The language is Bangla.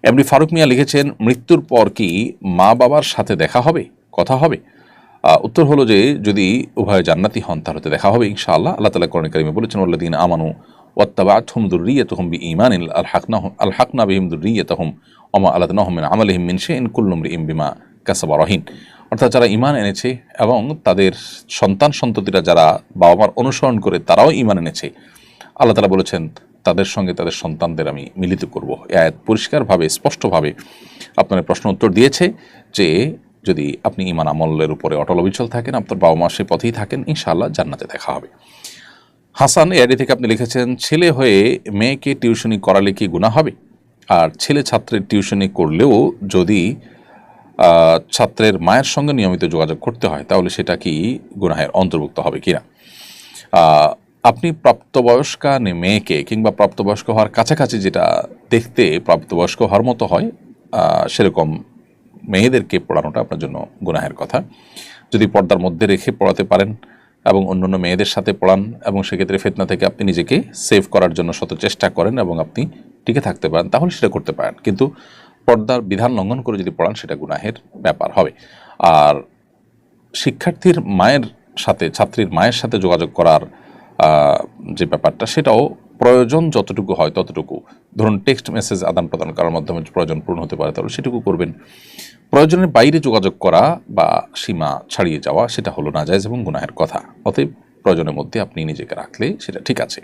এমডি ফারুক মিয়া লিখেছেন, মৃত্যুর পর কি মা বাবার সাথে দেখা হবে, কথা হবে? উত্তর হলো যে যদি উভয় জান্নাতি হন তাহলে তো দেখা হবে ইনশাআল্লাহ। আল্লাহ তাআলা কোরআনে কারিমে বলেছেন, ওয়াল্লাযীনা আমানু ওয়াত্তাবা'আতহুম যুররিয়্যাতুহুম বিঈমানিন আলহাকনা বিহিম যুররিয়্যাতাহুম ওয়া মা আলাতনাহুম মিন আমালিহিম মিন শাইইন কুল্লু ইমরিইন বিমা কাসাবা রহিন। অর্থাৎ যারা ঈমান এনেছে এবং তাদের সন্তান সন্ততিরা যারা বাবা মার অনুসরণ করে তারাও ঈমান এনেছে, আল্লাহ তাআলা বলেছেন তাদের সঙ্গে তাদের সন্তানদের আমি মিলিত করব। এই আয়াত পরিষ্কারভাবে স্পষ্টভাবে আপনার প্রশ্ন উত্তর দিয়েছে যে যদি আপনি ঈমান আমলের উপরে অটল অবিচল থাকেন, আপনার বাবা মা সে পথেই থাকেন, ইনশাআল্লাহ জান্নাতে দেখা হবে। হাসান এআইডি থেকে আপনি লিখেছেন, ছেলে হয়ে মেয়েকে টিউশনি করালে কি গুনাহ হবে? আর ছেলে ছাত্রের টিউশনি করলেও যদি ছাত্রের মায়ের সঙ্গে নিয়মিত যোগাযোগ করতে হয় তাহলে সেটা কি গুনাহের অন্তর্ভুক্ত হবে কিনা? আপনি প্রাপ্তবয়স্কা মেয়েকে কিংবা প্রাপ্তবয়স্ক হওয়ার কাছাকাছি যেটা দেখতে প্রাপ্তবয়স্ক হওয়ার মতো হয় সেরকম মেয়েদেরকে পড়ানোটা আপনার জন্য গুনাহের কথা। যদি পর্দার মধ্যে রেখে পড়াতে পারেন এবং অন্যান্য মেয়েদের সাথে পড়ান এবং সেক্ষেত্রে ফিতনা থেকে আপনি নিজেকে সেভ করার জন্য শত চেষ্টা করেন এবং আপনি টিকে থাকতে পারেন, তাহলে সেটা করতে পারেন। কিন্তু পর্দার বিধান লঙ্ঘন করে যদি পড়ান সেটা গুনাহের ব্যাপার হবে। আর শিক্ষার্থীর মায়ের সাথে, ছাত্রীর মায়ের সাথে যোগাযোগ করার যে ব্যাপারটা, সেটাও প্রয়োজন যতটুকু হয় ততটুকু। ধরুন টেক্সট মেসেজ আদান প্রদান করার মাধ্যমে প্রয়োজন পূরণ হতে পারে তাহলে সেটুকু করবেন। প্রয়োজনের বাইরে যোগাযোগ করা বা সীমা ছাড়িয়ে যাওয়া সেটা হলো নাজায়েজ এবং গুনাহের কথা। অতএব প্রয়োজনের মধ্যে আপনি নিজেকে রাখলে সেটা ঠিক আছে।